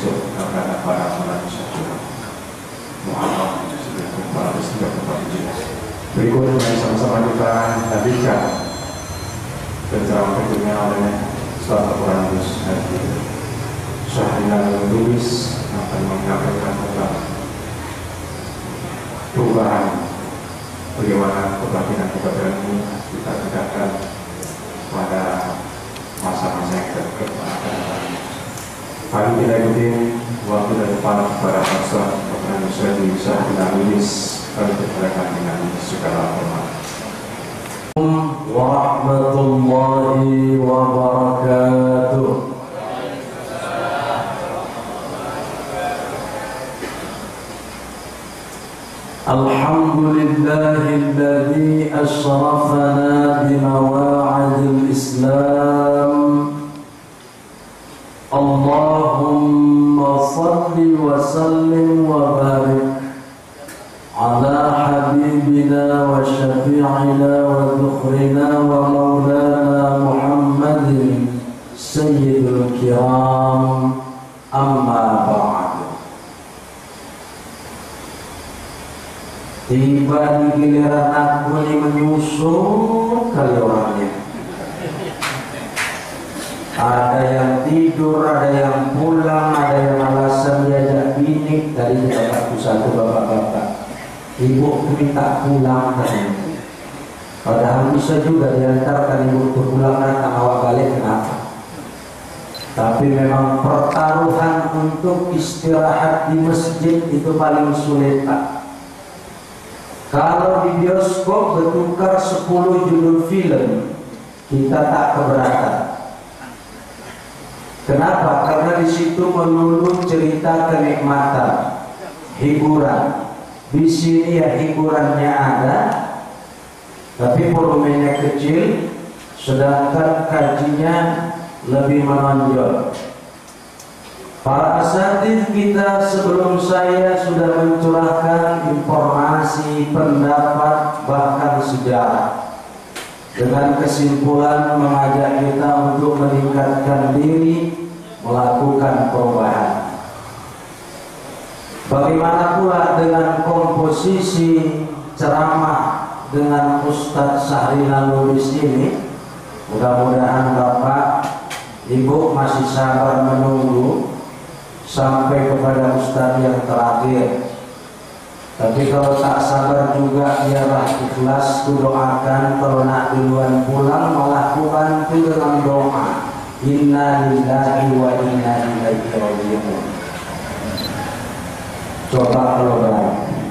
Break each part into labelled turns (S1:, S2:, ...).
S1: termasuk kepada para manusia Muhammad sebagai para istimewa jenis. Berikutnya sama-sama kita hadirkan penceramah kedua oleh Ustaz Al-Quranus Syahrina Lubis akan menyampaikan tentang perubahan bagaimana kebatinan ini kita tegakkan pada masa-masa yang terdepan. Hari kita ikuti waktu dan depan kepada Ustaz Al-Quranus Syahrina Lubis. Kami persilakan dengan segala hormat.
S2: Warahmatullahi wabarakatuh. Alhamdulillahilladzi asyrafana bimawa'idil Islam. Allahumma salli wa sallim wa barik ala habibina wa syafi'ina wa dhukhrina wa maulana Muhammadin sayyidul kiram, amma ba'd. Tiba di giliran aku ini menyusul kali orangnya. Ada yang tidur, ada yang pulang, ada yang alasan diajak binik. Tadi bapakku satu bapak-bapak, ibu minta pulang katanya. Padahal bisa juga diantarkan ibu pulang, datang awak balik, kenapa? Tapi memang pertaruhan untuk istirahat di masjid itu paling sulit, Pak. Kalau di bioskop bertukar 10 judul film, kita tak keberatan. Kenapa? Karena di situ melulu cerita kenikmatan, hiburan. Di sini ya hiburannya ada, tapi volumenya kecil, sedangkan kajinya lebih menonjol. Para asatidz kita sebelum saya sudah mencurahkan informasi, pendapat, bahkan sejarah, dengan kesimpulan mengajak kita untuk meningkatkan diri, melakukan perubahan. Bagaimana pula dengan komposisi ceramah dengan Ustadz Syahrina Lubis ini? Mudah-mudahan Bapak, Ibu masih sabar menunggu sampai kepada Ustadz yang terakhir. Tapi kalau tak sabar juga, biarlah ikhlas, kudoakan. Kalau nak duluan pulang, malah kubantu dengan doa, inna lillahi wa inna ilaihi raji'un. Coba kalau berani.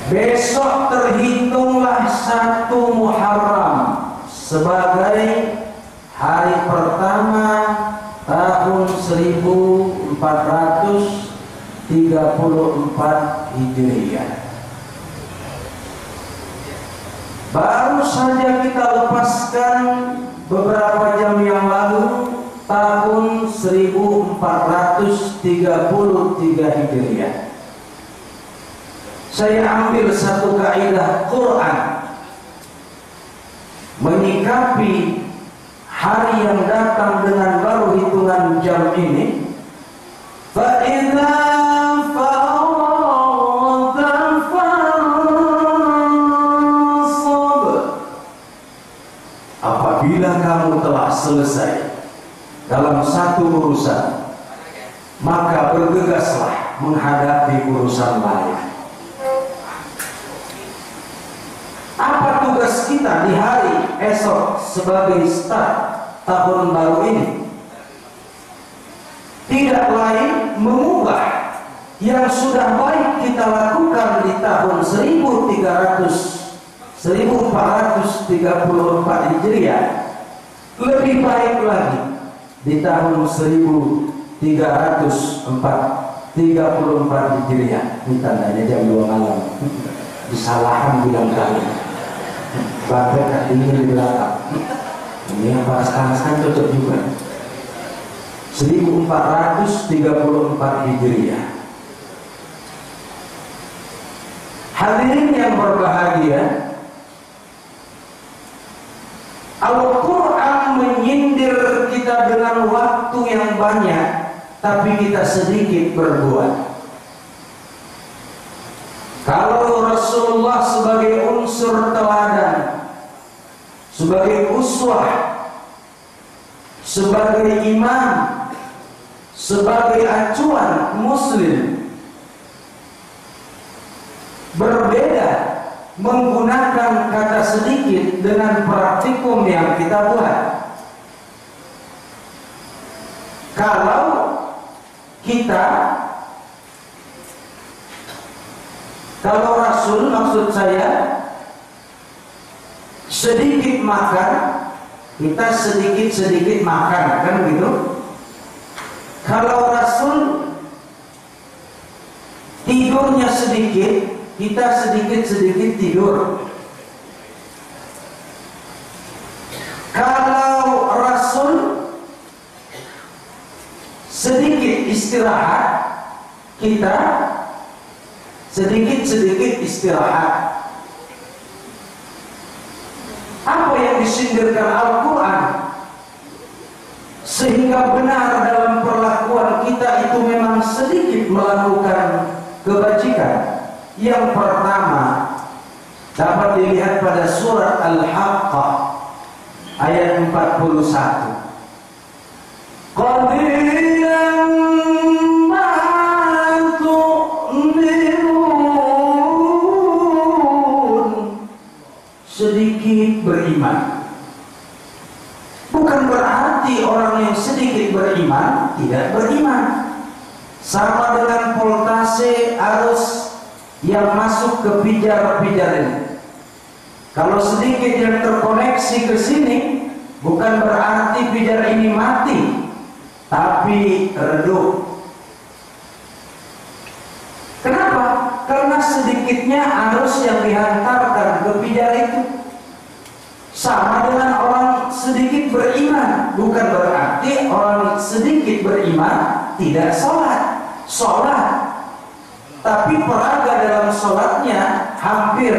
S2: Besok terhitunglah 1 Muharram sebagai hari pertama tahun 1434 Hijriah. Baru saja kita lepaskan beberapa jam yang lalu tahun 1433 Hijriah. Saya ambil satu kaidah Quran menyikapi hari yang datang dengan baru hitungan jam ini. Fa'idza faragta fansab, apabila kamu telah selesai dalam satu urusan, maka bergegaslah menghadapi urusan lain. Apa tugas kita di hari esok sebagai start tahun baru ini? Tidak lain mengubah yang sudah baik kita lakukan di tahun 1434 Hijriah, lebih baik lagi di tahun 1334 Hijriah. Ini tandanya jam 2 malam. Disalahan bilang kali. Bapak dingin di belakang. Ini yang panas-panas kan cocok juga. 1434 Hijriah. Hadirin yang berbahagia, Al-Quran menyindir kita dengan waktu yang banyak, tapi kita sedikit berbuat. Kalau Rasulullah sebagai unsur teladan, sebagai uswah, sebagai imam, sebagai acuan muslim, berbeda menggunakan kata sedikit dengan praktikum yang kita buat. Kalau Rasul, maksud saya, sedikit makan, kita sedikit-sedikit makan, kan begitu? Kalau Rasul tidurnya sedikit, kita sedikit-sedikit tidur. Kalau Rasul sedikit istirahat, kita sedikit-sedikit istirahat. Apa yang disindirkan Al-Quran sehingga benar dalam perlakuan kita itu memang sedikit melakukan kebajikan? Yang pertama dapat dilihat pada surat Al-Haqqah ayat 41. Qalilan ma tu'minun, sedikit beriman. Bukan berarti orang yang sedikit beriman tidak beriman. Sama dengan voltase arus yang masuk ke pijar-pijar ini. Kalau sedikit yang terkoneksi ke sini, bukan berarti pijar ini mati, tapi redup. Kenapa? Karena sedikitnya arus yang dihantarkan ke pijar itu. Sama dengan orang sedikit beriman, bukan berarti orang sedikit beriman tidak sholat, tapi peraga dalam sholatnya hampir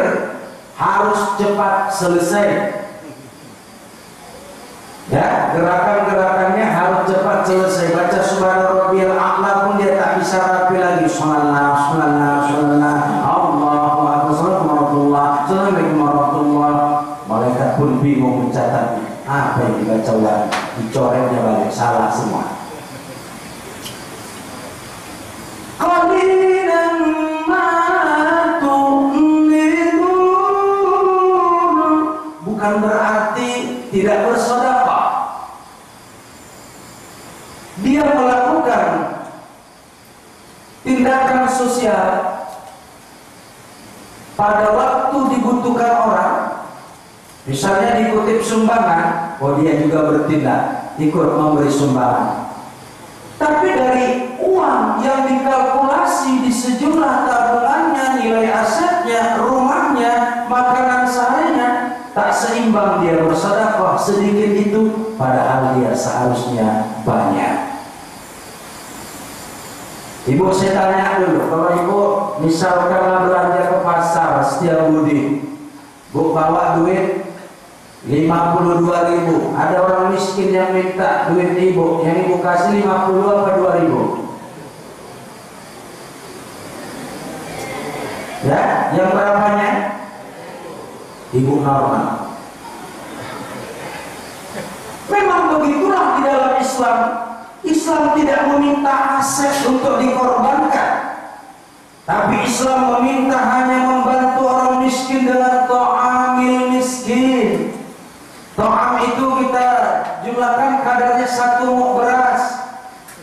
S2: harus cepat selesai. Ya, gerakan-gerakannya harus cepat selesai. Baca subhana rabbiyal a'la pun dia tak bisa rapi lagi. Subhanallah, Allahu akbar, assalamualaikum warahmatullahi. Malaikat pun bingung mencatat apa yang dibaca ulang, dicoretnya balik, salah semua. Qalilan ma tu'minun, bukan berarti tidak bersedekah. Dia melakukan tindakan sosial pada waktu dibutuhkan orang. Misalnya dikutip sumbangan, oh dia juga bertindak, ikut memberi sumbangan. Tapi dari uang yang dikalkulasi di sejumlah tabungannya, nilai asetnya, rumahnya, makanan seharinya, tak seimbang dia bersedekah sedikit itu, padahal dia seharusnya banyak. Ibu, saya tanya dulu, kalau ibu misalkan belanja ke pasar Setiabudi, bu bawa duit 52.000, ada orang miskin yang minta duit ibu, yang ibu kasih 50 apa 2.000? Ya, yang berapanya? Ibu normal. Memang begitulah di dalam Islam. Islam tidak meminta aset untuk dikorbankan, tapi Islam meminta hanya membantu orang miskin dengan ta'amil miskin. Ta'am itu kita jumlahkan kadarnya 1 muk beras.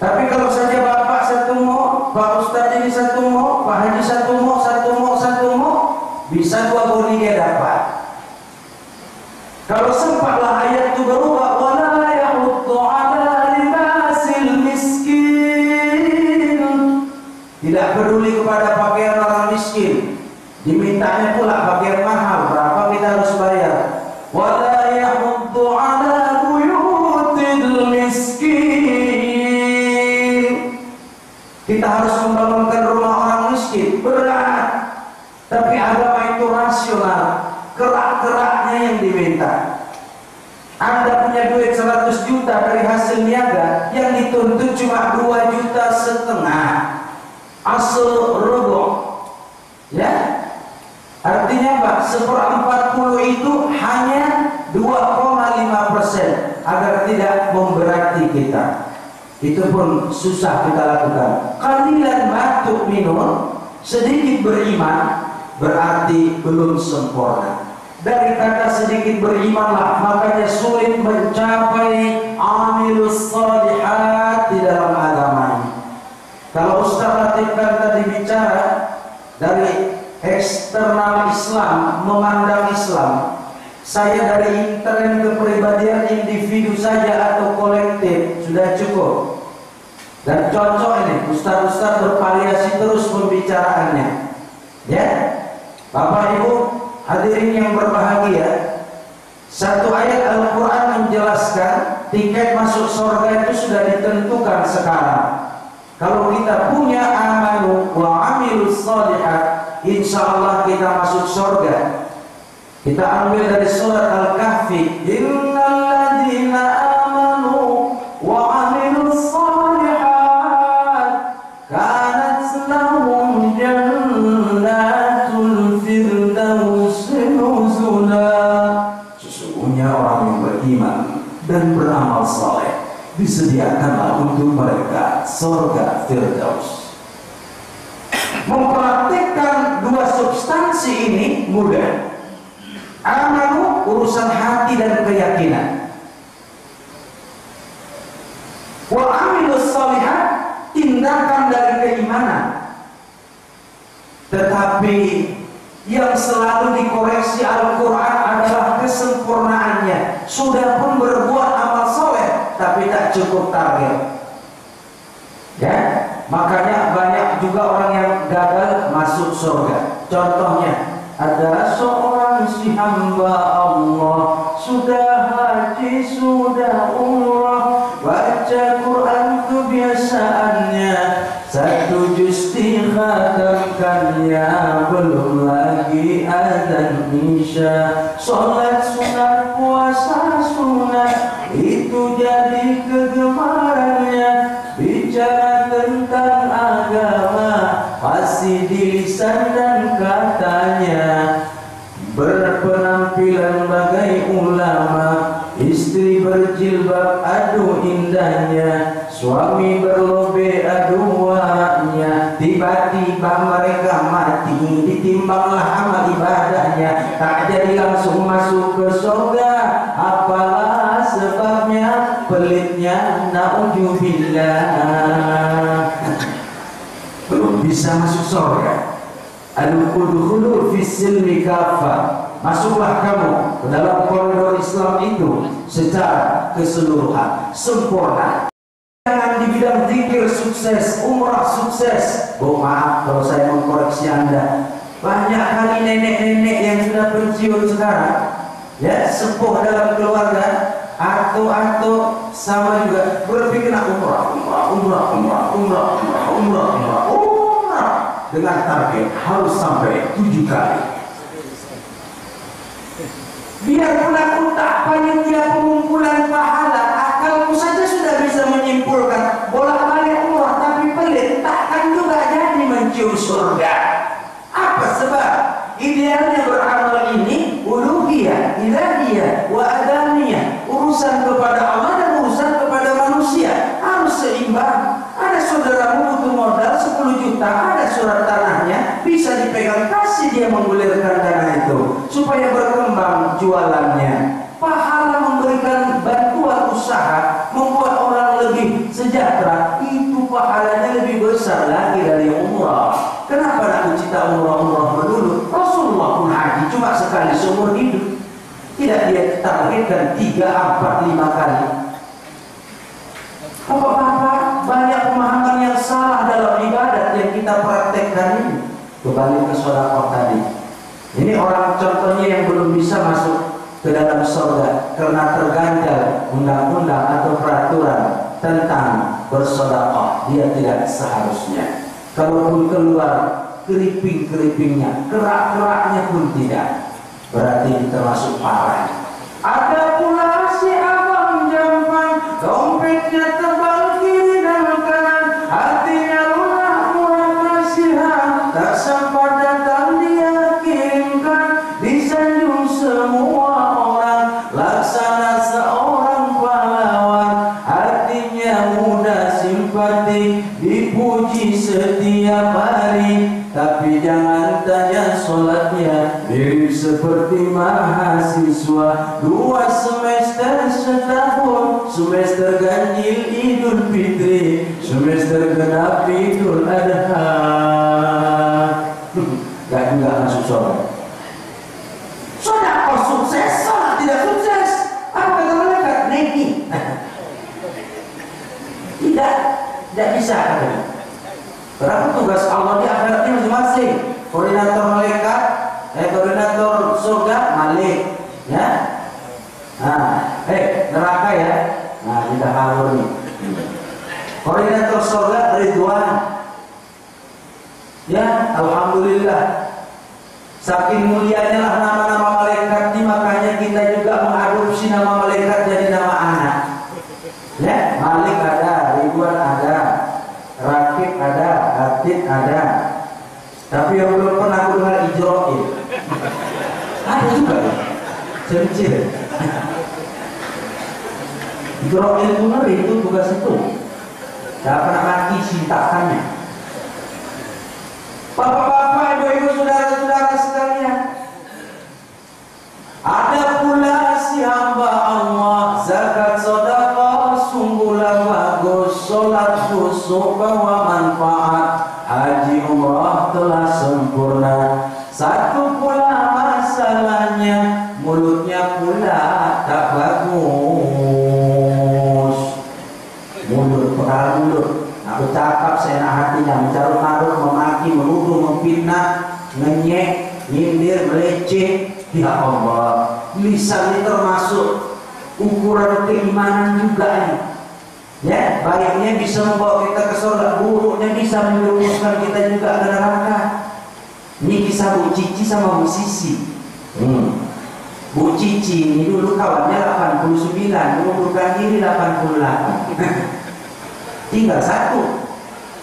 S2: Tapi kalau saja bapak 1 muk, Pak Ustadz ini 1 muk, Pak Haji 1 muk, 1 muk, 1 muk, bisa 2 boni dia dapat. Kalau sempatlah ayat itu berubah, wala yahuddu ala libasil miskin, tidak peduli kepada pakaian orang miskin, dimintanya pula pakaian mahal, berapa kita harus bayar. Wala yahuddu ala buyutil miskin, kita harus membangunkan rumah orang miskin, berat. Tapi agama itu rasional, kerak-keraknya yang diminta. Anda punya duit 100 juta dari hasil niaga, yang dituntut cuma 2,5 juta. Asal rubuh. Ya. Artinya Pak, 1/40 itu hanya 2,5% agar tidak memberati kita. Itu pun susah kita lakukan. Qalilan ma tu'minun, sedikit beriman berarti belum sempurna. Dari kata sedikit berimanlah makanya sulit mencapai amilus shalihat di dalam agama ini. Kalau Ustaz Latif kan tadi bicara dari eksternal Islam, memandang Islam, saya dari intern kepribadian individu saja atau kolektif sudah cukup. Dan cocok ini Ustaz-Ustaz bervariasi terus pembicaraannya. Ya, Bapak Ibu hadirin yang berbahagia, satu ayat Al-Quran menjelaskan tiket masuk surga itu sudah ditentukan sekarang. Kalau kita punya amanu wa amilus shalihat, insya Allah kita masuk surga. Kita ambil dari surat Al-Kahfi, innalladzina amanu wa amilus shalihat kanat lahum jannatul firdausi nuzula. Sesungguhnya orang yang beriman dan beramal saleh disediakanlah untuk mereka surga Firdaus. Mempraktikkan dua substansi ini mudah. Amanu urusan hati dan keyakinan. Wa amilus shalihat tindakan dari keimanan. Tetapi yang selalu dikoreksi Al-Quran adalah kesempurnaannya. Sudah pun berbuat amal soleh, tapi tak cukup target. Ya, makanya banyak juga orang yang gagal masuk surga. Contohnya, ada seorang si hamba Allah, sudah haji, sudah umrah, baca Quran kebiasaannya, 1 juz dikhatamkannya, belum lagi adzan isya, sholat sunat, puasa sunat, itu jadi kegemarannya. Bicara tentang agama masih di lisan dan katanya, berpenampilan bagai ulama, istri berjilbab aduh indahnya, suami berlobe aduh wanya, tiba-tiba mereka mati, ditimbanglah amal ibadahnya, tak jadi langsung masuk ke surga. Apalah sebabnya? Pelitnya, na'udzubillah, belum bisa masuk surga. Al-Qudhulu fis-silmi kafa, masuklah kamu ke dalam koridor Islam itu secara keseluruhan, sempurna. Jangan di bidang zikir sukses, umrah sukses. Oh maaf kalau saya mengkoreksi Anda, banyak kali nenek-nenek yang sudah pensiun sekarang, ya sepuh dalam keluarga, atau sama juga berpikir umrah dengan target harus sampai 7 kali. Biarpun aku tak panitia pengumpulan pahala, akalku saja sudah bisa menyimpulkan bolak-balik umrah tapi pelit takkan juga jadi mencium surga. Apa sebab? Idealnya beramal ini uluhiyah, ilahiyah, wa adaniyah, urusan kepada Allah dan urusan kepada manusia harus seimbang. Ada saudaramu butuh modal 10 juta, ada surat tanahnya, bisa dipegang, kasih dia menggulirkan dana itu supaya berkembang jualannya. Pahala memberikan bantuan usaha, membuat orang lebih sejahtera, itu pahalanya lebih besar lagi dari umrah. Kenapa nak cita umrah melulu? Rasulullah pun haji cuma sekali seumur hidup, tidak dia targetkan 3, 4, 5 kali. Bapak-bapak, banyak pemahaman yang salah dalam ibadat yang kita praktekkan ini. Kembali ke sedekah tadi. Ini orang contohnya yang belum bisa masuk ke dalam surga karena terganjal undang-undang atau peraturan tentang bersedekah. Dia tidak seharusnya. Kalaupun keluar keriping-keripingnya, kerak-keraknya pun tidak, berarti termasuk parah. Ada pula si dompetnya tebal kiri dan kanan, hatinya lunak murah kasihan, tak sempat datang dia kirimkan, disanjung semua orang, laksana seorang pahlawan, hatinya mudah simpati, dipuji setiap hari. Tapi jangan tanya sholatnya, mirip seperti mahasiswa 2 semester setahun, semester ganjil Idul Fitri, semester genap Idul Adha. Gak juga masuk sholat. Sholat kok sukses, sholat tidak sukses. Apa kata malaikat? Neki. Tidak bisa katanya. Berapa tugas Allah di akhiratnya masing-masing. Koordinator malaikat, koordinator surga Malik, ya. Nah, neraka ya. Nah, kita hafal nih. Koordinator surga Ridwan. Ya, alhamdulillah. Saking mulianya lah nama-nama malaikat ini, makanya kita juga mengadopsi nama malaikat jadi nama anak. Ya, Malik ada, Ridwan ada, Rakib ada, Atid ada. Tapi yang belum pernah aku dengar Ijroil. Ada juga ya? Kecil. Ijroil itu ngeri, itu tugas itu. Gak pernah mati sintakannya. Bapak-bapak, ibu-ibu, saudara-saudara sekalian, ada pula si hamba Allah, zakat sedekah sungguhlah bagus, sholat khusyuk bawa manfaat, haji umrah telah sempurna. Satu pula masalahnya, mulutnya pula tak bagus. Mulut, pengaruh mulut, nak bercakap seenak hatinya, mencarut-marut, memaki, menuduh, memfitnah, ngenyek, nyindir, meleceh. Ya Allah, lisan ini termasuk ukuran keimanan juga nih. Ya, baiknya bisa membawa kita ke surga, buruknya bisa menjerumuskan kita juga ke neraka. Ini kisah Bu Cici sama Bu Sisi. Bu Cici ini dulu kawannya 89, mengundurkan diri 88. Tinggal satu,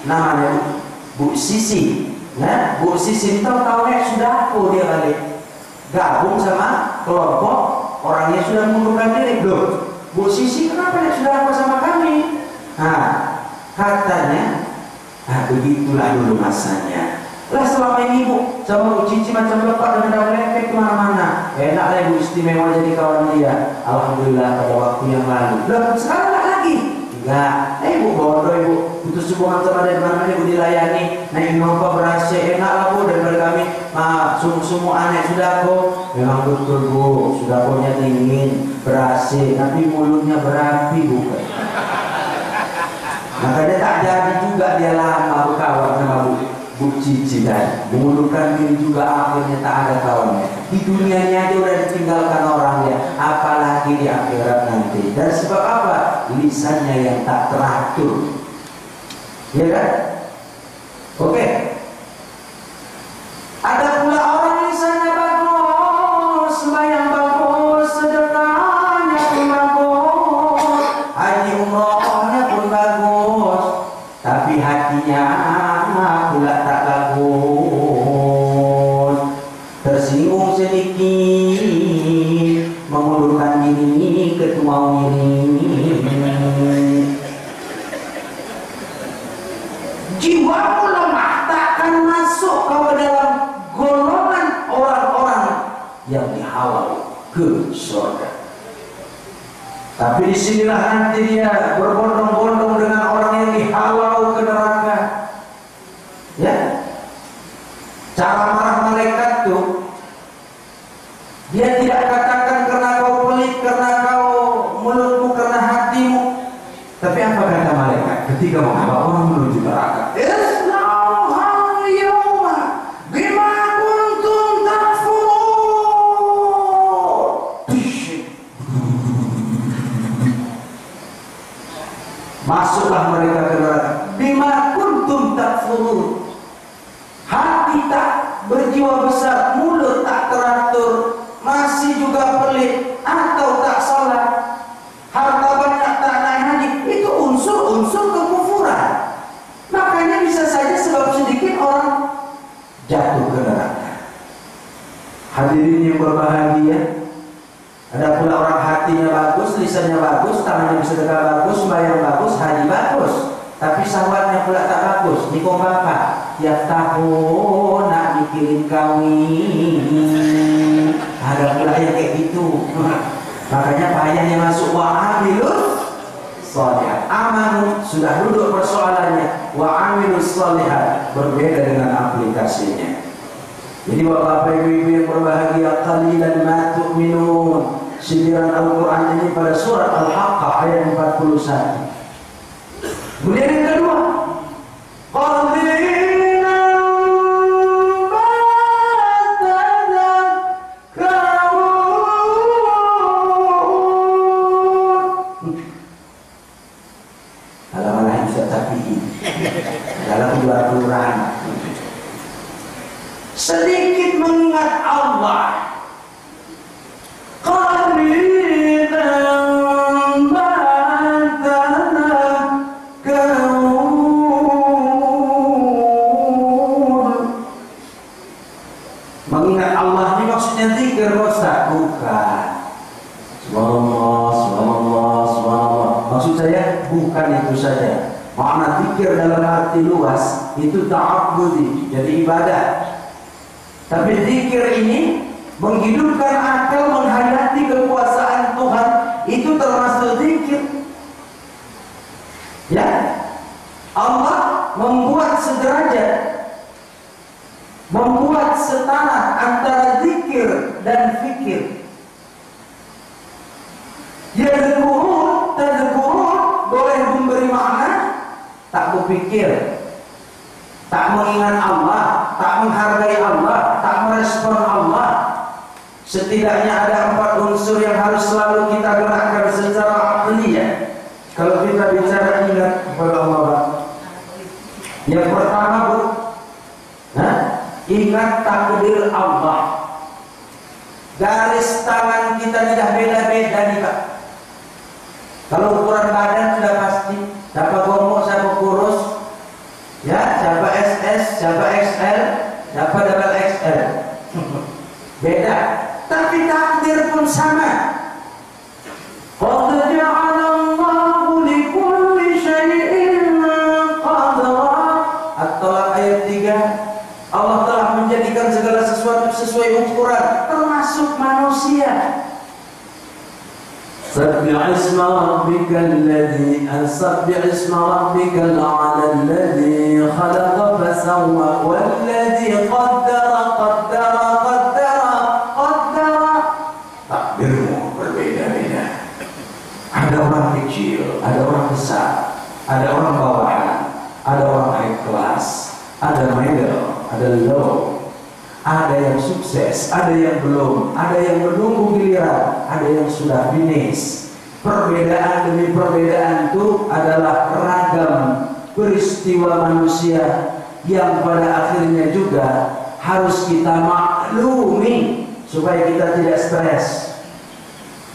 S2: namanya Bu Sisi. Ya, Bu Sisi itu tahunnya sudah aku dia balik. Gabung sama kelompok orangnya sudah mengundurkan diri. Loh, Bu Sisi kenapa dia sudah apa sama kami? Nah, katanya, begitulah dulu masanya. Lah selama ini Bu sama Bu Cici macam lepak dan daun lepek kemana-mana. Enak lah Bu istimewa jadi kawan dia. Alhamdulillah pada waktu yang lalu. Loh sekarang tak lagi. Enggak. Bu bodoh Ibu. Putus hubungan sama dari mana Ibu dilayani. Naik Innova berhasil enak lah Bu daripada kami. Semua aneh sudah kok. Memang betul Bu. Sudah punya dingin berhasil. Tapi mulutnya berapi bukan. Makanya tak jadi juga dia lama berkawan sama Bu Cici dan mengundurkan diri juga akhirnya tak ada kawannya. Di dunianya aja udah ditinggalkan orangnya, apalagi di akhirat nanti. Dan sebab apa? Lisannya yang tak teratur. Ya kan? Oke. Ada pula orang lisannya bagus, sembahyang bagus, sedekahnya pun bagus, haji umrohnya pun bagus, tapi hatinya pula tak bagus. Tersinggung sedikit, mengundurkan diri, ketua diri. Jiwamu lemah, takkan masuk ke dalam golongan orang-orang yang dihalau ke surga. Tapi disinilah nanti dia berbondong-bondong dengan orang yang dihalau ke neraka. Ya, cara marah malaikat tuh, dia tidak katakan karena kau pelit, karena kau mulutmu, karena hatimu. Tapi apa kata malaikat ketika menghalau orang menuju neraka? Masuklah mereka ke neraka. Bima kuntum takfurun. Hati tak berjiwa besar, mulut tak teratur, masih juga pelit atau tak salat. Harta banyak tak naik unsur kekufuran. Makanya bisa saja sebab sedikit orang jatuh ke neraka. Hadirin yang berbahagia, ada pula orang hatinya bagus, lisannya bagus, tangannya bersedekah bagus, sembahyang bagus, haji bagus, tapi syahwatnya pula tak bagus. Nikung bapak tiap tahun nak mikirin kawin. Ada pula yang kayak gitu. Makanya payahnya masuk wa'amilus sholihat. Amanu sudah duduk persoalannya, wa'amilus sholihat berbeda dengan aplikasinya. Jadi bapak ibu yang berbahagia, qalilan ma tu'minun. Sindiran Al-Quran ini pada surat Al-Haqqah ayat 41. Kemudian yang kedua, qalilan ma tadhakkarun. Alam-alam bisa tapi dalam dua kelurahan sedikit mengingat Allah. Qalilan ma tadhakkarun. Mengingat Allah ini maksudnya zikir, Ustaz? Bukan. Subhanallah, subhanallah, subhanallah. Maksud saya bukan itu saja. Makna zikir dalam arti luas itu ta'abbudi, jadi ibadah. Tapi zikir ini menghidupkan akal, menghayati kekuasaan Tuhan, itu termasuk zikir. Ya, Allah membuat sederajat, membuat setara antara zikir dan fikir. Yadhkurun, tadhkurun boleh memberi makna tak berpikir, tak mengingat Allah, tak menghargai Allah, tak merespon Allah. Setidaknya ada 4 unsur yang harus selalu kita gerakkan secara akliyah kalau kita bicara ingat kepada Allah. Yang pertama, Bu, ingat takdir Allah. Garis tangan kita tidak beda-beda nih, Pak. Kalau ukuran badan sudah pasti, siapa gemuk, siapa kurus, ya, siapa SS, siapa XL, siapa double XL. Beda. Tapi takdir pun sama. Qad ja'ala Allahu li kulli syai'in qadra. At-Talaq ayat 3. Allah telah menjadikan segala sesuatu sesuai ukuran, termasuk manusia. Sabbih isma rabbikal ladzi sabbih isma rabbikal a'la alladzi khalaqa fasawwa wal ladzi qaddara qaddara qaddara qaddara. Takdirmu berbeda-beda. Ada orang kecil, ada orang besar, ada orang bawahan, ada orang high class, ada middle, ada low. Ada yang sukses, ada yang belum, ada yang menunggu giliran, ada yang sudah finish. Perbedaan demi perbedaan itu adalah ragam peristiwa manusia yang pada akhirnya juga harus kita maklumi supaya kita tidak stres.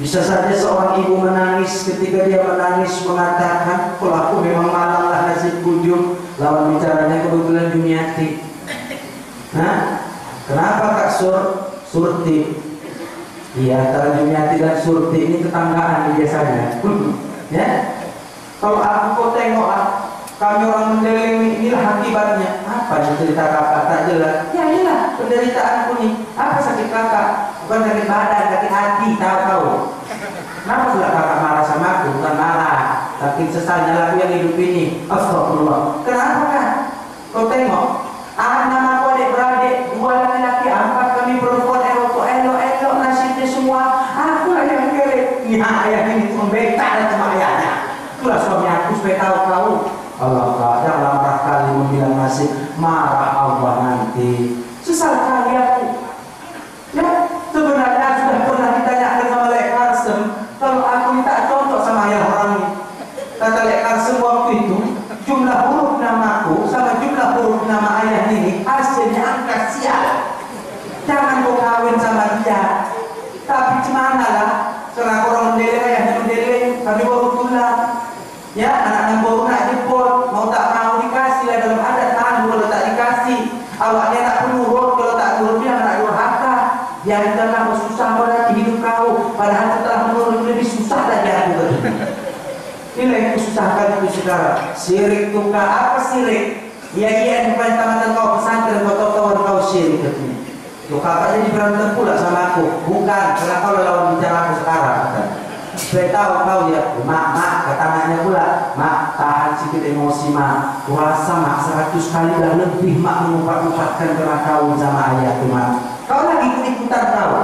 S2: Bisa saja seorang ibu menangis ketika dia menangis mengatakan, kalau aku memang malanglah nasib kunjung. Lawan bicaranya kebetulan Jumiati. Kenapa Kak Surti? Iya, antara Jumiati dan Surti ini tetanggaan biasanya. Ya, kalau aku kok tengok kami orang mendeleng inilah akibatnya. Apa cerita kakak tak jelas? Ya inilah penderitaanku nih. Apa sakit kakak? Bukan sakit badan, sakit hati. Tahu. Kenapa pula kakak marah sama aku? Bukan marah, tapi sesalnya aku yang hidup ini. Astagfirullah. Kenapa Kak? Kau tengok, anak aku adik-beradik, 2 laki-laki, 4 kami perempuan, elok nasibnya semua. Aku lah yang gelek. Ya ayah ini membeta dan cuma ayahnya. Itulah suami aku supaya tahu. Allah Kak, janganlah marah kali membilang nasib. Marah Allah nanti. Sesal kali aku. Ya, sebenarnya sudah pernah ditanyakan sama Lek Karsem. Kalau aku minta contoh sama ayah orang ini, kata Lek Karsem waktu itu, jumlah huruf namaku sama jumlah huruf nama ayah ini hasilnya angka sial. Jangan kau kawin sama dia. Tapi gimana lah, karena orang mendeleng ayahnya mendeleng, kami baru pulang. Ya, anak-anak baru nak dimusnahkan itu sekarang. Syirik itu apa syirik? Iya bukan tamatan kau pesantren kau tahu kau syirik katanya. Tuh kakak jadi berantem pula sama aku. Bukan, karena kau lawan bicara aku sekarang. Saya tahu kau ya, mak kata anaknya pula, mak tahan sedikit emosi mak. Kuasa mak 100 kali dah lebih mak mengumpat-umpatkan karena kau sama ayah tuh mak. Kau lagi ikut-ikutan kau.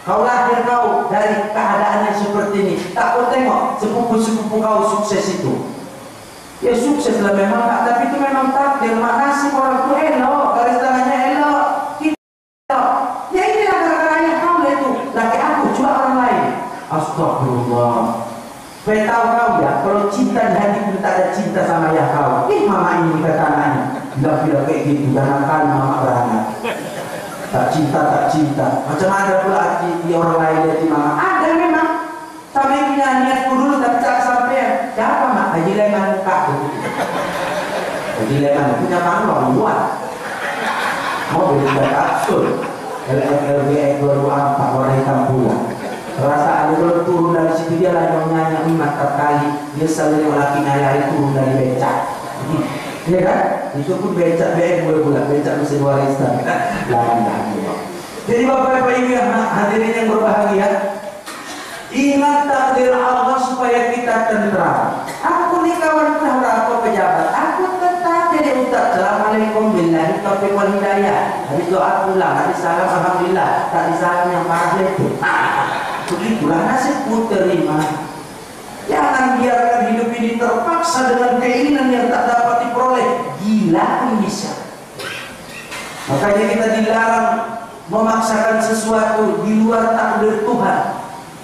S2: Kau lahir kau dari keadaan yang seperti ini. Tak kau tengok sepupu-sepupu kau sukses itu. Ya sukses lah memang, tapi itu memang takdir. Mak nasib orang itu elok, garis tangannya elok. Ya inilah gara-gara ayah kau itu. Laki aku juga orang lain. Astagfirullah. Saya tahu kau ya, kalau cinta di hati pun tak ada cinta sama ayah kau. Mama ini kata anaknya, bilang kayak gitu, jangan kali mama beranak. Tak cinta. Macam ada pula hati orang lain dari mama. Ada memang. Sampai punya niatku dulu tapi tak sampai. Siapa mak? Haji Leman muka tu. Haji Leman punya panggung buat. Mau beli kapsul. LLBE 2004 warna hitam pula. Rasa ada kalau turun dari situ dia lagi nyanyi 4 kali. Dia selalu laki nyayari turun dari becak. Ya kan? Itu pun becak BM boleh becak mesin warisan. Jadi Bapak Ibu yang hadirin yang berbahagia, ingat takdir Allah supaya kita tentram. Aku ni kawan berapa pejabat, aku tetap jadi utak. Assalamualaikum billahi taufiq wal hidayah. Habis doa pulang, habis salam alhamdulillah, tak disalam yang parah itu. Begitulah nasibku terima. Jangan biarkan hidup ini terpaksa dengan keinginan yang tak dapat diperoleh. Gila pun bisa. Makanya kita dilarang memaksakan sesuatu di luar takdir Tuhan.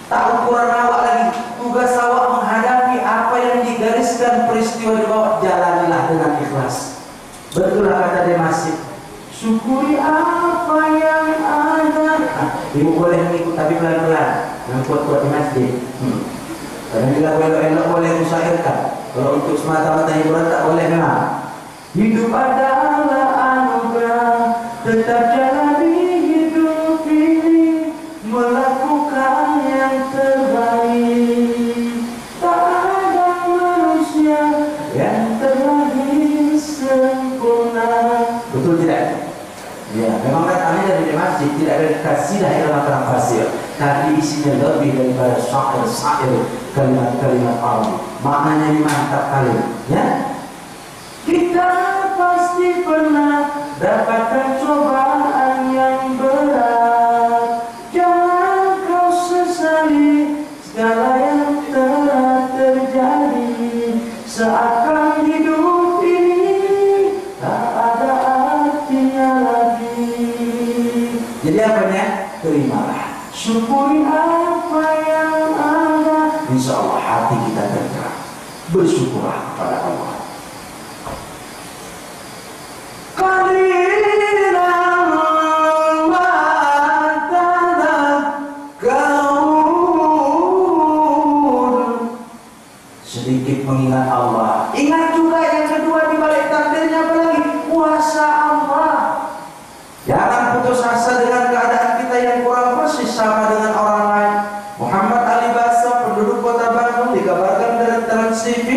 S2: Tak ukuran awak lagi. Tugas awak menghadapi apa yang digariskan peristiwa di bawah. Jalanilah dengan ikhlas. Betul kata Demasif. Syukuri apa yang ada. Ibu boleh mengikut tapi pelan-pelan. Yang kuat-kuat di masjid. Karena bila elok-elok boleh musyairkan. Kalau untuk semata-mata hiburan tak boleh memang. Hidup adalah anugerah, tetap jalani hidup ini, melakukan yang terbaik. Tak ada manusia yang terlahir sempurna. Betul tidak? Ya, memang katanya dari masjid tidak ada kasidah dalam terang fasir. Tapi isinya lebih daripada syair kalimat-kalimat Arab. Maknanya mantap kali, ya. Kita pasti pernah dapatkan cobaan yang berat. Jangan kau sesali segala yang telah terjadi. Seakan hidup ini tak ada artinya lagi. Jadi apanya? Terimalah. Syukuri apa yang ada. Insya Allah hati kita tergerak. Bersyukurlah kepada Allah. Sedikit mengingat Allah. Ingat juga yang kedua di balik takdirnya apa lagi? Kuasa Allah. Jangan putus asa dengan keadaan kita yang kurang persis sama dengan orang lain. Muhammad Ali Basa, penduduk kota Bandung, dikabarkan dari Trans TV,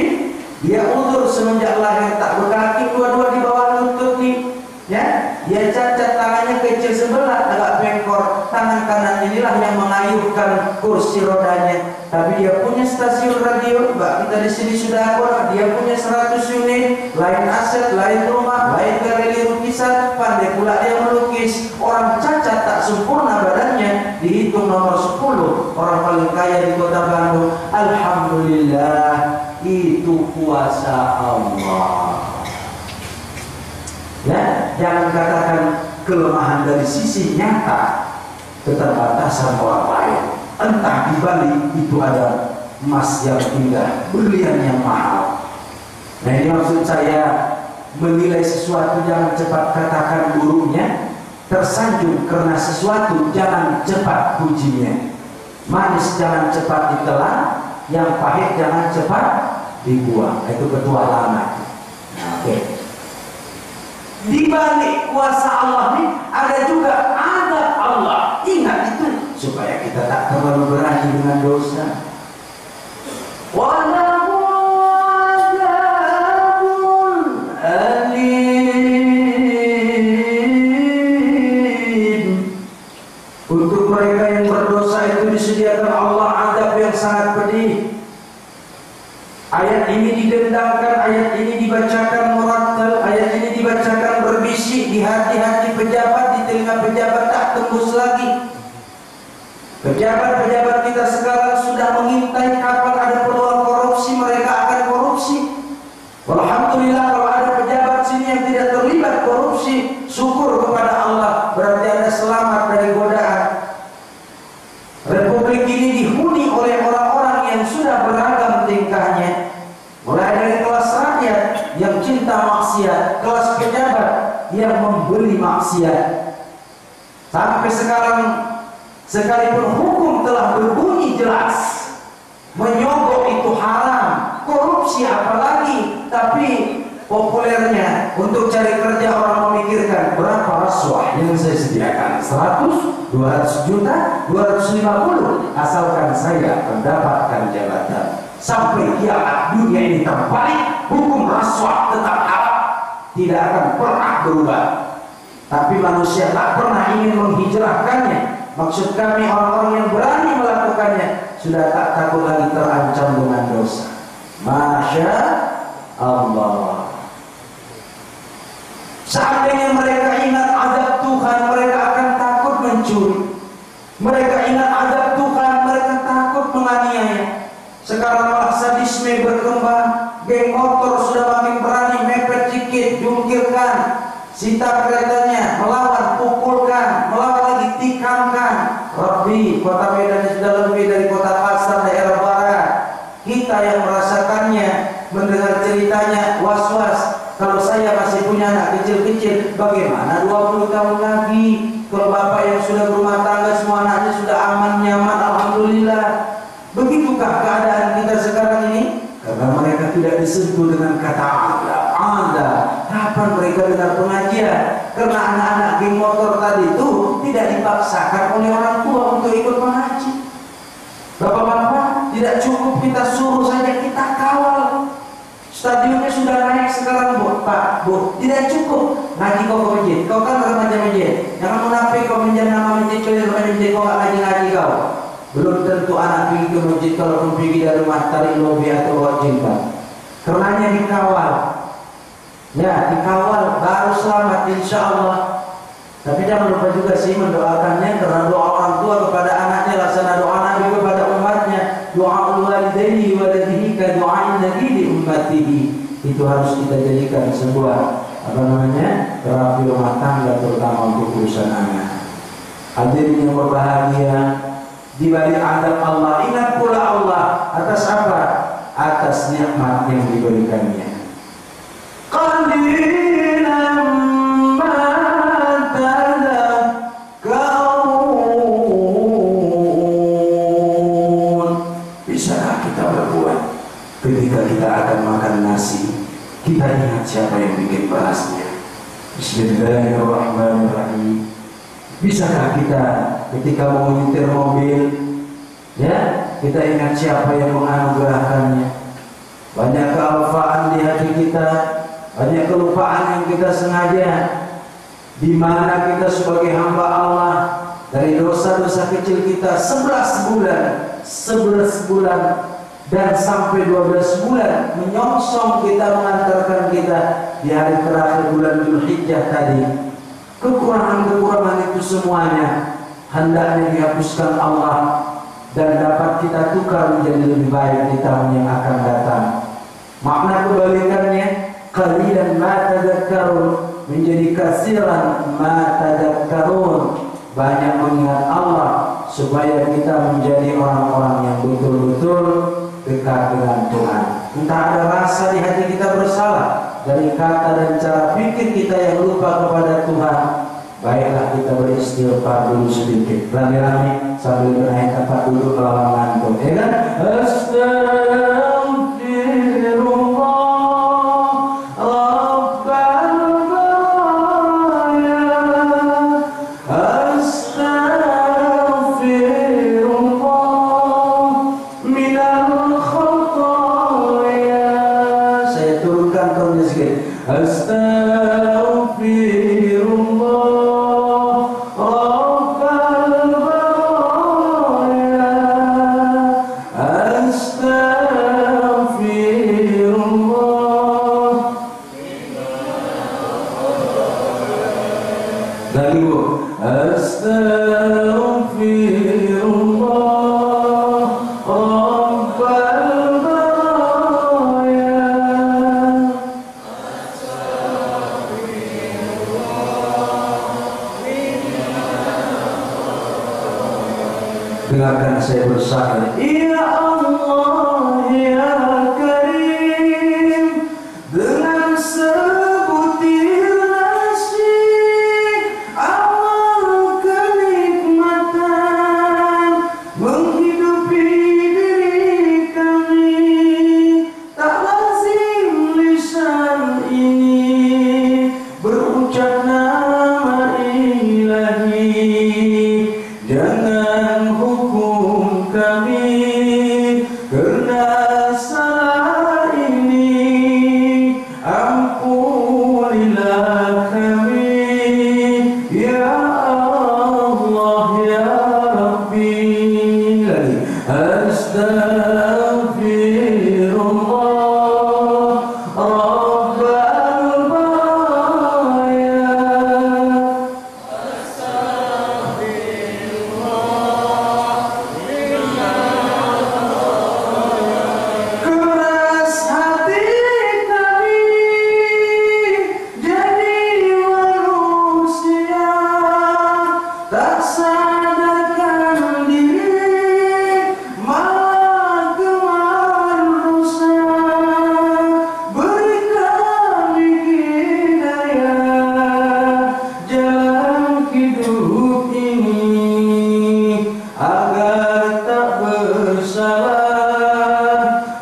S2: dia udur semenjak lahir, tak berkaki, dua-dua di bawah lutut nih. Ya, dia cacat, tangannya kecil sebelah, agak bengkok. Tangan kanan inilah yang mengayuhkan kursi rodanya. Tapi dia punya stasiun radio, Mbak, kita di sini sudah akurat. Dia punya 100 unit, lain aset, lain rumah, lain galeri lukisan, pandai pula dia melukis. Orang cacat tak sempurna badannya, dihitung nomor 10 orang paling kaya di kota Bandung. Alhamdulillah, itu kuasa Allah. Ya, jangan katakan kelemahan dari sisi nyata, keterbatasan orang lain. Entah di balik itu ada emas yang indah, berlian yang mahal. Nah, ini maksud saya, menilai sesuatu jangan cepat katakan buruknya, tersanjung karena sesuatu jangan cepat pujinya. Manis jangan cepat ditelan, yang pahit jangan cepat dibuang. Itu petualangan. Nah, oke. Di balik kuasa Allah ini ada juga adab Allah. Ingat itu supaya kita tak terlalu berani dengan dosa. Walau dibacakan murattal, ayat ini dibacakan berbisik di hati-hati pejabat, di telinga pejabat tak tembus lagi. Pejabat-pejabat kita sekarang sudah mengintai kapan ada peluang korupsi, mereka akan korupsi. Alhamdulillah kalau ada pejabat sini yang tidak terlibat korupsi, syukur kepada Allah, berarti Anda selamat dari godaan. Republik ini dihuni oleh orang-orang yang sudah beragam tingkahnya, mulai dari kelas rakyat yang cinta maksiat, kelas pejabat yang membeli maksiat. Sampai sekarang, sekalipun hukum telah berbunyi jelas, menyogok itu haram, korupsi apalagi, tapi populernya untuk cari kerja orang memikirkan berapa rasuah yang saya sediakan, 100, 200 juta, 250, asalkan saya mendapatkan jabatan. Sampai kiamat dunia ini terbalik, hukum rasuah tetap haram, tidak akan pernah berubah. Tapi manusia tak pernah ingin menghijrahkannya. Maksud kami orang-orang yang berani melakukannya sudah tak takut lagi terancam dengan dosa. Masya Allah. Seandainya mereka ingat azab Tuhan, mereka akan takut mencuri. Mereka ingat azab Tuhan, mereka takut menganiaya. Sekarang malah sadisme berkembang. Geng motor sudah makin berani mepet sikit, jungkirkan, sita keretanya, melawan, pukulkan, melawan lagi, tikamkan. Rabbi, kota Medan sudah lebih dari kota pasar daerah barat. Kita yang merasakannya, mendengar ceritanya, was-was. Kalau saya masih punya anak kecil-kecil, bagaimana 20 tahun lagi? Kalau bapak yang sudah berumah tangga, semua anaknya sudah aman, nyaman, alhamdulillah. Begitukah keadaan kita sekarang ini? Karena mereka tidak disentuh dengan kata ada. Kapan mereka dengar pengajian? Karena anak-anak geng motor tadi itu tidak dipaksakan oleh orang tua untuk ikut mengaji. Bapak-bapak, tidak cukup kita suruh saja, kita kawal. Stadionnya sudah naik sekarang, Bu, Pak, Bu. Tidak cukup ngaji kau ke masjid. Kau kan remaja masjid. Jangan munafik kau minjam nama masjid, kau masjid kau nggak ngaji kau. Belum tentu anak pergi ke masjid kalau pergi dari rumah tarik lobi atau wajib. Karenanya dikawal. Ya, dikawal baru selamat insya Allah. Tapi jangan lupa juga sih mendoakannya, karena doa orang tua kepada anaknya laksana doa Nabi kepada umatnya. Doa walidaini waladihi ka doain nabi li ummatihi. Itu harus kita jadikan sebuah terapi rumah tangga, terutama untuk urusan anak. Hadirin yang berbahagia, di balik adab Allah, ingat pula Allah atas apa? Atas nikmat yang diberikannya. Qalilan ma tadakkarun. Bisakah kita berbuat ketika kita akan makan nasi, kita ingat siapa yang bikin berasnya? Bismillahirrahmanirrahim. Bisakah kita ketika mau nyetir mobil, ya, kita ingat siapa yang menganugerahkannya? Banyak kealfaan di hati kita, banyak kelupaan yang kita sengaja. Di mana kita sebagai hamba Allah, dari dosa-dosa kecil kita 11 bulan dan sampai 12 bulan menyongsong kita, mengantarkan kita di hari terakhir bulan Dzulhijjah tadi. Kekurangan-kekurangan itu semuanya hendaknya dihapuskan Allah dan dapat kita tukar menjadi lebih baik di tahun yang akan datang. Makna kebalikannya, qalilan ma tadakkarun menjadi kasiran ma tadakkarun, banyak mengingat Allah supaya kita menjadi orang-orang yang betul-betul dekat dengan Tuhan. Entah ada rasa di hati kita bersalah dari kata dan cara pikir kita yang lupa kepada Tuhan, baiklah kita beristighfar dulu sedikit, rame-rame sambil menaik tempat duduk melawan ngantuk, ya kan? Lagi Bu. Astaghfirullah Rabbal baraya. Dengarkan saya bersama. Ya Allah ya Karim, dengan sebutir nasi awal kenikmatan menghidupi diri kami, tak lazim lisan ini berucap nama ilahi. Jangan hukum kami karena salah ini, ampunilah kami ya Allah ya Rabbi. Lagi Astaghfirullah Rabbal baraya. Keras hati kami jadi manusia, tak sadarkan diri malah gemar dosa. Beri kami hidayah jalan hidup ini agar tak bersalah,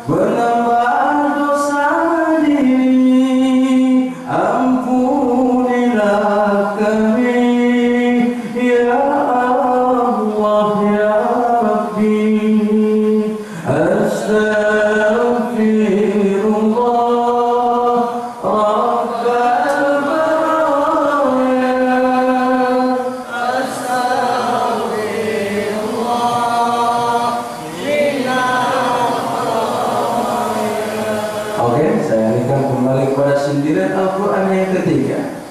S2: menambah dosa diri. Ampunilah kami ya Allah ya Rabbi. Astaghfirullah Rabbal baraya. Oke, saya akan kembali kepada sindiran Al-Quran yang ketiga.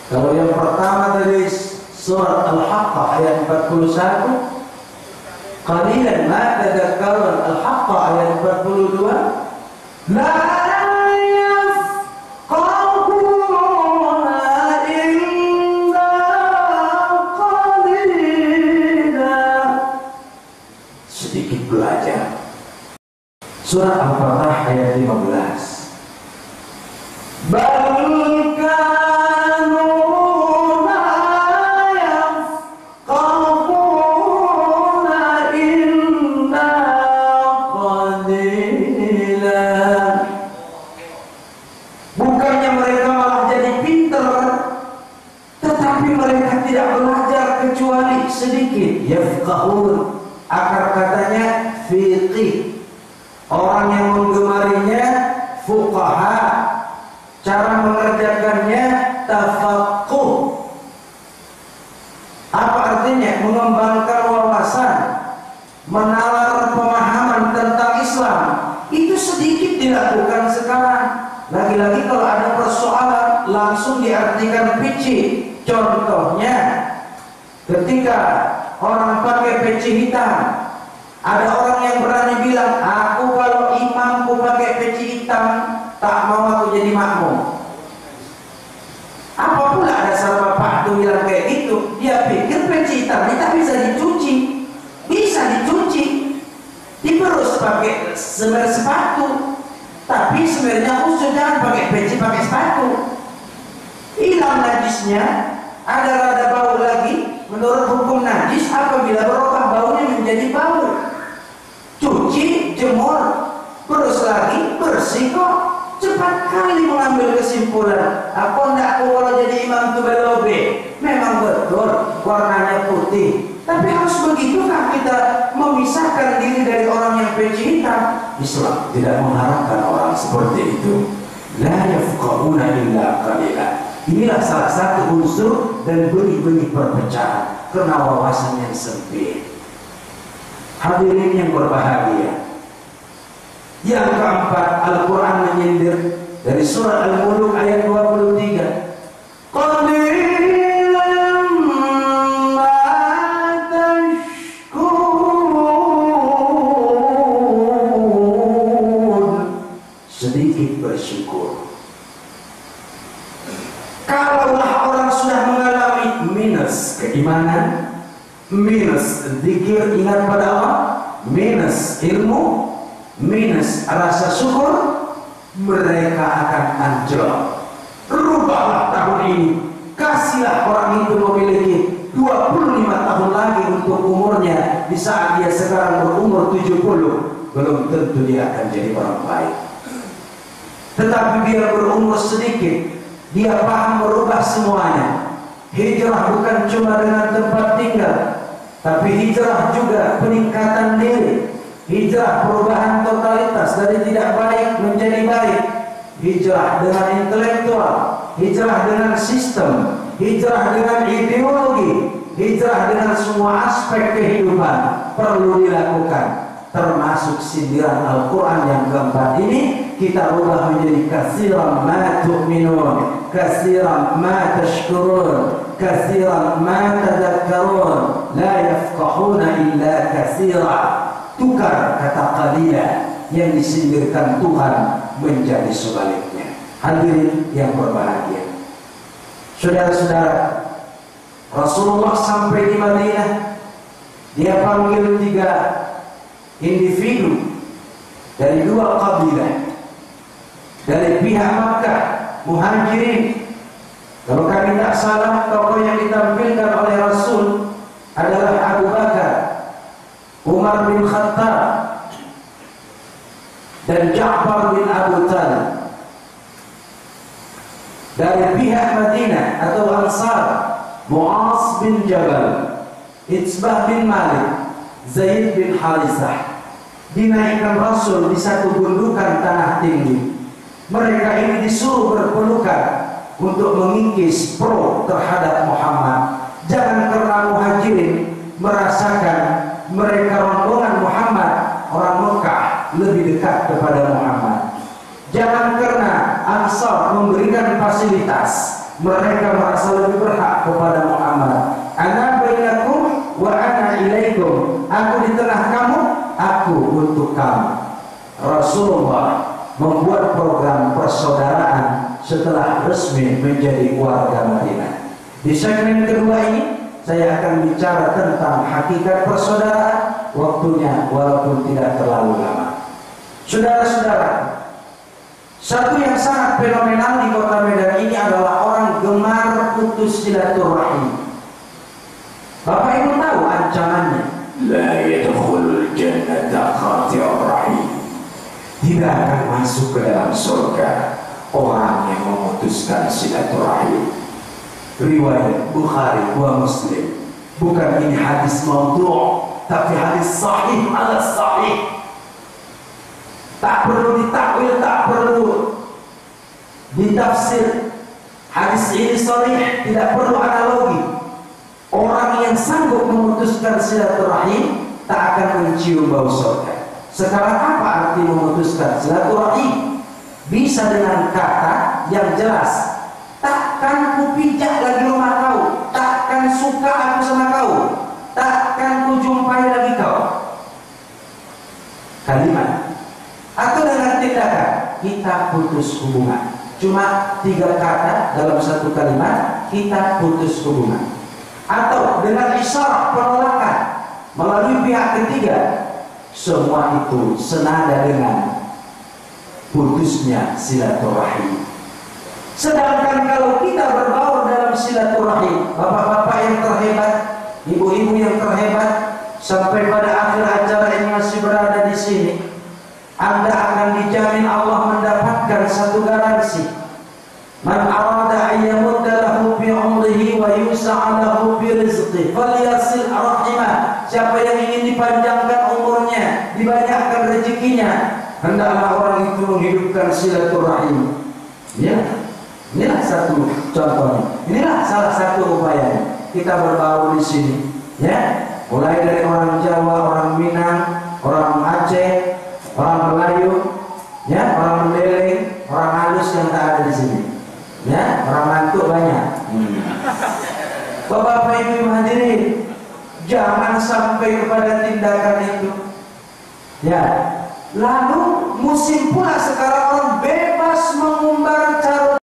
S2: Kalau yang pertama dari surat Al-Haqqah ayat 41, qalilan ma tadhakkarun. Al-Haqqah ayat 42, la yafqahuna illa qalila. Sedikit belajar. Surah Al-Fatah ayat 15. Bal kanu la yafqahuna illa qalila. Bukannya mereka malah jadi pintar, tetapi mereka tidak belajar kecuali sedikit. Yafqahun, akar katanya fiqih. Orang yang menggemarinya fuqaha, cara mengerjakannya tafaqquh. Apa artinya? Mengembangkan wawasan, menalar pemahaman tentang Islam. Itu sedikit dilakukan sekarang. Lagi-lagi kalau ada persoalan langsung diartikan peci. Contohnya ketika orang pakai peci hitam, ada orang yang berani bilang, aku kalau imamku pakai peci hitam, tak mau aku jadi makmum. Apa pula dasar bapak itu bilang kayak gitu? Dia pikir peci hitam ini tak bisa dicuci. Bisa dicuci, diperus pakai semer sepatu. Tapi sebenarnya khusus jangan pakai peci, pakai sepatu. Hilang najisnya, ada rada bau lagi. Menurut hukum najis, apabila berubah baunya menjadi bau, cuci, jemur, terus lagi bersih kok. Cepat kali mengambil kesimpulan. Aku ndak kalau jadi imam itu belobe. Memang betul warnanya putih, tapi harus begitukah kita memisahkan diri dari orang yang peci hitam? Islam tidak mengharapkan orang seperti itu. La yafqahuna illa qalila. Inilah salah satu unsur dan benih-benih perpecahan karena wawasan yang sempit. Hadirin yang berbahagia, yang keempat, Al-Quran menyindir dari surah Al-Muluk ayat 23. Qalilan Kalaulah orang sudah mengalami minus keimanan, minus zikir ingat pada Allah, minus ilmu, minus rasa syukur, mereka akan anjlok. Rubahlah tahun ini, kasihlah orang itu memiliki 25 tahun lagi untuk umurnya. Di saat dia sekarang berumur 70, belum tentu dia akan jadi orang baik. Tetapi dia berumur sedikit, dia paham merubah semuanya. Hijrah bukan cuma dengan tempat tinggal, tapi hijrah juga peningkatan diri. Hijrah perubahan totalitas dari tidak baik menjadi baik. Hijrah dengan intelektual, hijrah dengan sistem, hijrah dengan ideologi, hijrah dengan semua aspek kehidupan perlu dilakukan. Termasuk sindiran Al-Quran yang keempat ini kita ubah menjadi katsiran ma tu'minun, katsiran ma tashkurun, katsiran ma tadhakkarun, la yafqahuna illa katsira. Tukar kata qalila yang disindirkan Tuhan menjadi sebaliknya. Hadirin yang berbahagia, saudara-saudara, Rasulullah sampai di Madinah, dia panggil 3 individu dari 2 kabilah dari pihak Makkah, Muhajirin. Kalau kami tak salah, tokoh yang ditampilkan oleh Rasul adalah Abu Bakar, Umar bin Khattab, dan Ja'far bin Abu Talib. Dari pihak Madinah atau Ansar, Mu'az bin Jabal, Itsbah bin Malik, Zaid bin Harisah. Dinaikkan Rasul di satu gundukan tanah tinggi. Mereka ini disuruh berpelukan untuk mengikis pro terhadap Muhammad. Jangan karena Muhajirin merasakan mereka rombongan Muhammad, orang Mekah lebih dekat kepada Muhammad. Jangan karena Ansar memberikan fasilitas, mereka merasa lebih berhak kepada Muhammad. Ana bainakum wa ana ilaikum. Aku di tengah kamu, aku untuk kamu. Rasulullah membuat program persaudaraan setelah resmi menjadi warga Madinah. Di segmen kedua ini saya akan bicara tentang hakikat persaudaraan. Waktunya walaupun tidak terlalu lama. Saudara-saudara, satu yang sangat fenomenal di kota Medan ini adalah orang gemar putus silaturahim. Bapak Ibu tahu ancamannya? La yadkhulul jannata qati'ur rahim. Tidak akan masuk ke dalam surga orang yang memutuskan silaturahim. Riwayat Bukhari wa Muslim. Bukan ini hadis maudhu', tapi hadis sahih ala sahih. Tak perlu ditakwil, tak perlu ditafsir. Hadis ini sahih, tidak perlu analogi. Orang yang sanggup memutuskan silaturahim tak akan mencium bau surga. Sekarang apa arti memutuskan silaturahim? Bisa dengan kata yang jelas. Takkan kupijak lagi rumah kau, takkan suka aku sama kau, takkan kujumpai lagi kau. Kalimat. Atau dengan tindakan, kita putus hubungan. Cuma 3 kata dalam satu kalimat, kita putus hubungan. Atau dengan isyarat penolakan melalui pihak ketiga, semua itu senada dengan putusnya silaturahim. Sedangkan kalau kita berbaur dalam silaturahim, bapak-bapak yang terhebat, ibu-ibu yang terhebat, sampai pada akhir acara ini masih berada di sini, Anda akan dijamin Allah mendapatkan satu garansi. Man arada ayyamudda lahu fi umrihi wa yus'a lahu fi rizqi falyasil rahimah. Siapa yang ingin dipanjangkan umurnya, dibanyakkan rezekinya, hendaklah orang itu menghidupkan silaturahim. Ya, inilah satu contohnya. Inilah salah satu upaya kita berbaur di sini. Ya, mulai dari orang Jawa, orang Minang, orang Aceh, orang Melayu, ya, orang Mendeleng, orang halus yang tak ada di sini. Ya, orang mantuk banyak. Bapak Ibu hadirin, jangan sampai kepada tindakan itu. Ya, lalu musim pula sekarang orang bebas mengumbar